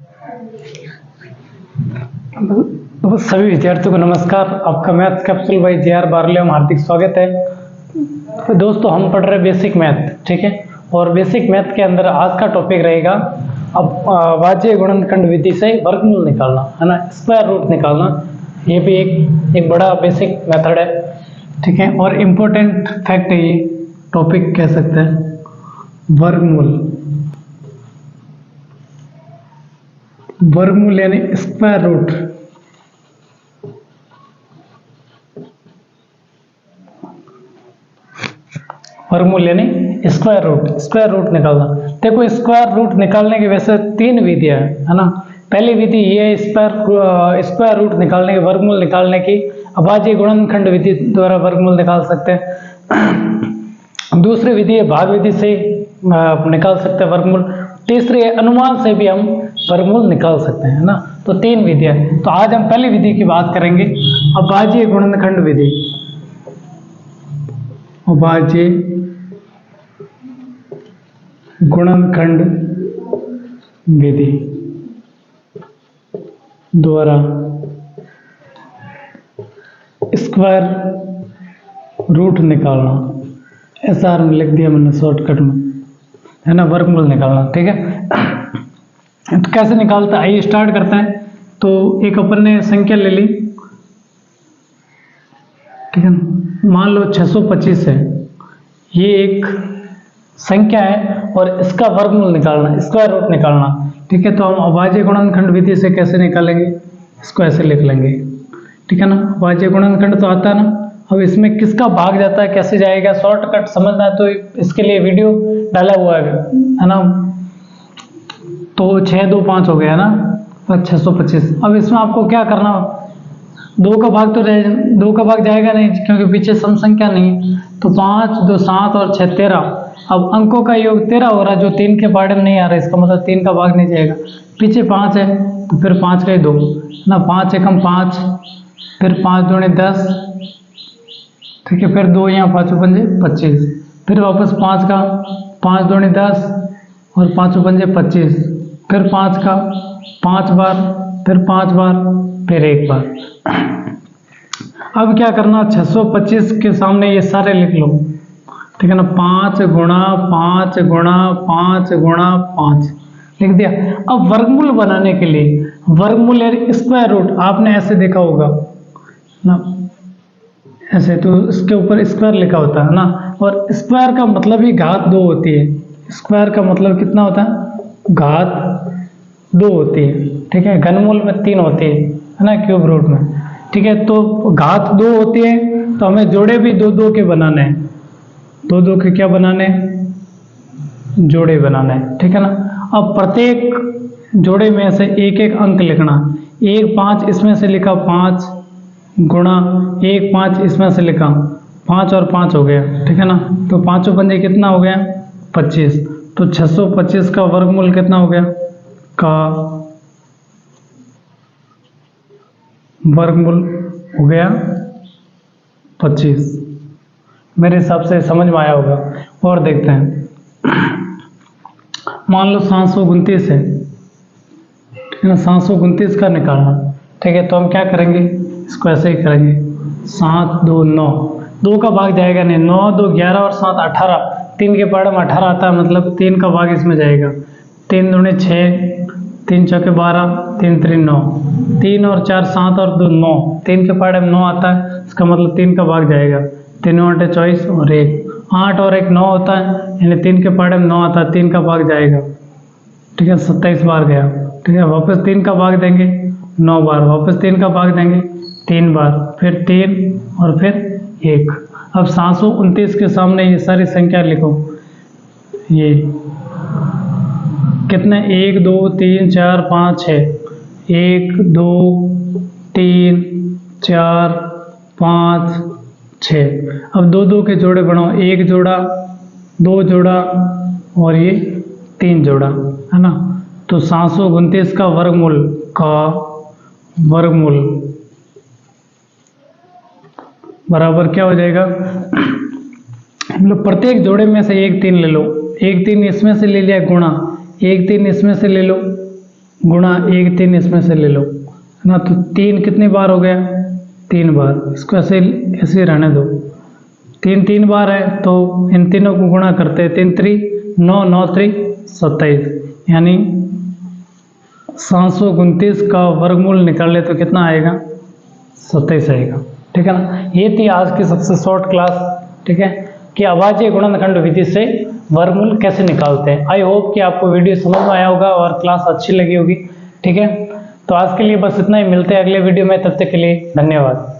तो सभी विद्यार्थियों को नमस्कार। आपका मैथ कैप्सूल बाई JR बारले में हार्दिक स्वागत है। तो दोस्तों हम पढ़ रहे बेसिक मैथ, ठीक है। और बेसिक मैथ के अंदर आज का टॉपिक रहेगा अब अभाज्य गुणनखंड विधि से वर्गमूल निकालना, है ना, स्क्वायर रूट निकालना। ये भी एक बड़ा बेसिक मेथड है, ठीक है। और इम्पोर्टेंट फैक्ट है, ये टॉपिक कह सकते हैं। वर्गमूल यानी स्क्वायर रूट। वर्गमूल यानी स्क्वायर रूट निकालना। देखो, स्क्वायर रूट निकालने की वैसे तीन विधियां है ना। पहली विधि ये है स्क्वायर रूट निकालने की, वर्गमूल निकालने की अभाज्य गुणनखंड विधि द्वारा वर्गमूल निकाल सकते हैं। दूसरी विधि है भाग विधि से निकाल सकते हैं वर्गमूल। तीसरी है अनुमान से भी हम वर्गमूल निकाल सकते हैं, ना। तो तीन विधियां। तो आज हम पहली विधि की बात करेंगे, अभाज्य गुणनखंड विधि। अभाज्य गुणनखंड विधि द्वारा स्क्वायर रूट निकालना। SR में लिख दिया मैंने शॉर्टकट में, है ना, वर्गमूल निकालना, ठीक है। तो कैसे निकालते हैं, आइए स्टार्ट करते हैं। तो एक अपन ने संख्या ले ली, ठीक है ना। मान लो 625 है, ये एक संख्या है और इसका वर्गमूल निकालना, स्क्वायर रूट निकालना, ठीक है। तो हम अभाज्य गुणनखंड विधि से कैसे निकालेंगे, इसको ऐसे लिख लेंगे, ठीक है ना। अभाज्य गुणनखंड तो आता है ना। अब इसमें किसका भाग जाता है, कैसे जाएगा, शॉर्टकट समझना है तो इसके लिए वीडियो डाला हुआ है ना। तो 6 2 5 हो गया ना, 625। अब इसमें आपको क्या करना, दो का भाग जाएगा नहीं, क्योंकि पीछे सम संख्या नहीं। तो 5 2 7 और 6 13। अब अंकों का योग 13 हो रहा है, जो 3 के पाड़े में नहीं आ रहा है, इसका मतलब 3 का भाग नहीं जाएगा। पीछे 5 है तो फिर 5 का ही 2 ना, 5 एकम 5, फिर 5 दूनी 10, ठीक है। फिर 2 यहाँ 5 पंजे 25, फिर वापस 5 का, 5 दूनी 10 और 5 पंजे 25, फिर 5 का 5 बार, फिर 5 बार, फिर 1 बार। अब क्या करना, 625 के सामने ये सारे लिख लो, ठीक है ना। 5 गुणा 5 गुणा 5 गुणा 5 लिख दिया। अब वर्गमूल बनाने के लिए, वर्गमूल यानी स्क्वायर रूट, आपने ऐसे देखा होगा ना, ऐसे, तो इसके ऊपर स्क्वायर लिखा होता है ना। और स्क्वायर का मतलब ही घात 2 होती है। स्क्वायर का मतलब कितना होता है, घात 2 होती है, ठीक है। घनमूल में 3 होती है ना, क्यूब रूट में, ठीक है। तो घात 2 होती है, तो हमें जोड़े भी 2 2 के बनाने हैं, 2 2 के क्या बनाने, जोड़े बनाने हैं, ठीक है ना। अब प्रत्येक जोड़े में से एक एक अंक लिखना। 1 5 इसमें से लिखा 5 गुणा 1 5 इसमें से लिखा 5 और 5 हो गया, ठीक है ना। तो 5 पंजे कितना हो गया, 25। तो 625 का वर्गमूल कितना हो गया, का वर्गमूल हो गया 25। मेरे हिसाब से समझ में आया होगा। और देखते हैं, मान लो 729 है, ठीक है ना। 729 का निकालना, ठीक है। तो हम क्या करेंगे, इसको ऐसे ही करेंगे। 7 2 9, 2 का भाग जाएगा नहीं, 9 2 11 और 7 18, 3 के पाड़े में 18 आता है, मतलब 3 का भाग इसमें जाएगा। 3 दूनी 6, 3 चौके 12, 3 3 9, 3 और 4 7 और 2 9, 3 के पाड़े में 9 आता है, इसका मतलब 3 का भाग जाएगा। 3 8 24 और 1, 8 और 1 9 होता है, यानी 3 के पाड़े में 9 आता है, 3 का भाग जाएगा, ठीक है। 27 बार गया, ठीक है। वापस 3 का भाग देंगे 9 बार, वापस 3 का भाग देंगे 3 बार, फिर 3 और फिर 1। अब 729 के सामने ये सारी संख्या लिखो। ये कितने, 1 2 3 4 5 6, 1 2 3 4 5 6। अब 2 2 के जोड़े बनाओ, 1 जोड़ा 2 जोड़ा और ये 3 जोड़ा, है ना। तो 729 का वर्गमूल बराबर क्या हो जाएगा, मतलब प्रत्येक जोड़े में से 1 3 ले लो, 1 3 इसमें से ले लिया गुणा 1 3 इसमें से ले लो, गुणा 1 3 इसमें से ले लो है ना, तो 3 कितनी बार हो गया, 3 बार। इसको ऐसे ऐसे रहने दो, 3 3 बार है तो इन तीनों को गुणा करते हैं, 3 3 9 9 3 27, यानी 729 का वर्गमूल निकाल ले तो कितना आएगा, 27 आएगा। ठीक है ना, ये थी आज की सबसे शॉर्ट क्लास। ठीक है, कि अभाज्य गुणनखंड विधि से वर्गमूल कैसे निकालते हैं। आई होप कि आपको वीडियो समझ में आया होगा और क्लास अच्छी लगी होगी। ठीक है, तो आज के लिए बस इतना ही, मिलते हैं अगले वीडियो में, तब तक के लिए धन्यवाद।